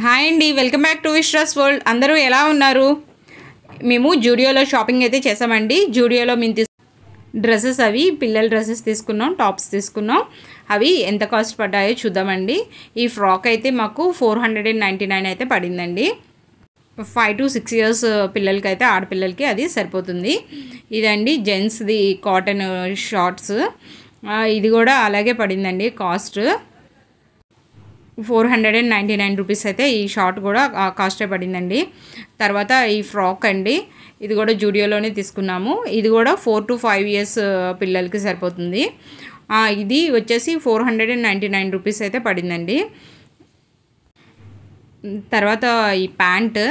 Hi అండి, welcome back to Vishwas world. అందరూ ఎలా ఉన్నారు? మేము జూడియోలో షాపింగ్ అయితే చేసామండి. జూడియోలో మేము డ్రెస్సెస్ అవి పిల్లల డ్రెస్సెస్ తీసుకున్నాం, టాప్స్ తీసుకున్నాం. అవి ఎంత కాస్ట్ పడ్డాయో చూద్దామండి. ఈ ఫ్రాక్ అయితే మాకు 499 అయితే పడిందండి. 5 to 6 years పిల్లలకి అయితే, ఆడపిల్లలకి అది సరిపోతుంది. ఇదండి జెంట్స్ది కాటన్ షార్ట్స్. ఇది కూడా అలాగే పడిందండి. కాస్ట్ 499 రూపీస్ అయితే ఈ షార్ట్ కూడా కాస్టే పడిందండి. తర్వాత ఈ ఫ్రాక్ అండి, ఇది కూడా జూడియోలోనే తీసుకున్నాము. ఇది కూడా 4 to 5 years పిల్లలకి సరిపోతుంది. ఇది వచ్చేసి 499 రూపీస్ అయితే పడిందండి. తర్వాత ఈ ప్యాంట్,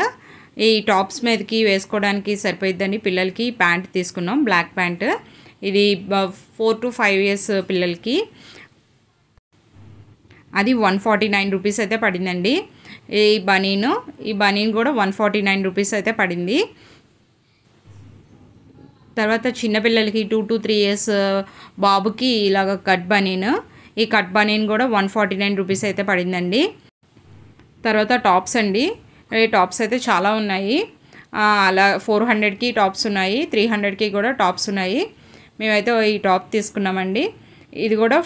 ఈ టాప్స్ మీదకి వేసుకోవడానికి సరిపోయిద్దండి. పిల్లలకి ప్యాంట్ తీసుకున్నాం, బ్లాక్ ప్యాంట్. ఇది 4 to 5 years పిల్లలకి. అది 149 రూపీస్ అయితే పడిందండి. ఈ బనీన్ కూడా 149 రూపీస్ అయితే పడింది. తర్వాత చిన్నపిల్లలకి 2 to 3 years బాబుకి ఇలాగ కట్ బనీన్, ఈ కట్ బనీన్ కూడా 149 రూపీస్ అయితే పడిందండి. తర్వాత టాప్స్ అండి, ఈ టాప్స్ అయితే చాలా ఉన్నాయి. అలా 400కి టాప్స్ ఉన్నాయి, 300కి కూడా టాప్స్ ఉన్నాయి. మేమైతే ఈ టాప్ తీసుకున్నామండి. ఇది కూడా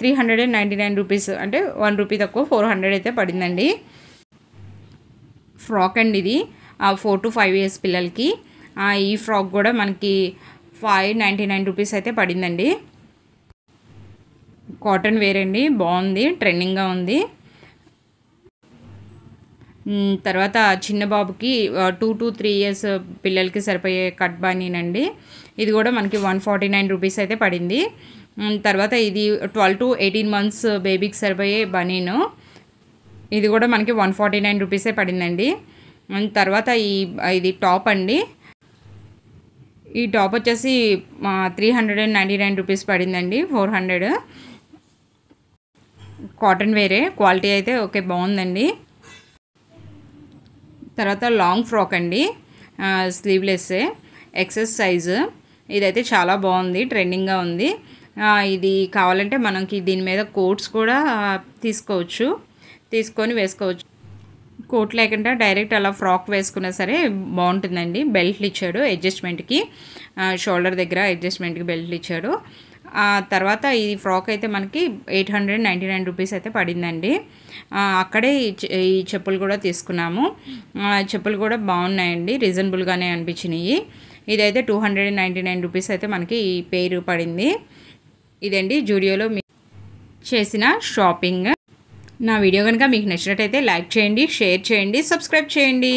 399 రూపీస్, అంటే 1 రూపీ తక్కువ, 400 అయితే పడిందండి. ఫ్రాక్ అండి, ఇది 4 to 5 years పిల్లలకి. ఈ ఫ్రాక్ కూడా మనకి 599 రూపీస్ అయితే పడిందండి. కాటన్ వేర్ అండి, బాగుంది, ట్రెండింగ్గా ఉంది. తర్వాత చిన్న బాబుకి 2 to 3 years పిల్లలకి సరిపోయే కట్ బనీన్ అండి. ఇది కూడా మనకి 149 రూపీస్ అయితే పడింది. తర్వాత ఇది 12 to 18 months బేబీకి సరిపోయే బనీను. ఇది కూడా మనకి 149 రూపీసే పడిందండి. తర్వాత ఇది టాప్ అండి. ఈ టాప్ వచ్చేసి 399 రూపీస్ పడిందండి. 400. కాటన్ వేరే, క్వాలిటీ అయితే ఓకే, బాగుందండి. తర్వాత లాంగ్ ఫ్రాక్ అండి, స్లీవ్లెస్సే, ఎక్సెస్ సైజు. ఇదైతే చాలా బాగుంది, ట్రెండింగ్గా ఉంది. ఇది కావాలంటే మనకి దీని మీద కోట్స్ కూడా తీసుకొని వేసుకోవచ్చు. కోట్ లేకుండా డైరెక్ట్ అలా ఫ్రాక్ వేసుకున్నా సరే బాగుంటుందండి. బెల్ట్లు ఇచ్చాడు అడ్జస్ట్మెంట్కి, షోల్డర్ దగ్గర అడ్జస్ట్మెంట్కి బెల్ట్లు ఇచ్చాడు. తర్వాత ఈ ఫ్రాక్ అయితే మనకి 899 రూపీస్ అయితే పడిందండి. అక్కడే ఈ చెప్పులు కూడా తీసుకున్నాము. చెప్పులు కూడా బాగున్నాయండి, రీజనబుల్గానే అనిపించినాయి. ఇదైతే 299 రూపీస్ అయితే మనకి ఈ పేరు పడింది. ఇదండి జూడియోలో చేసిన షాపింగ్. నా వీడియో కనుక మీకు నచ్చినట్టయితే లైక్ చేయండి, షేర్ చేయండి, సబ్స్క్రైబ్ చేయండి.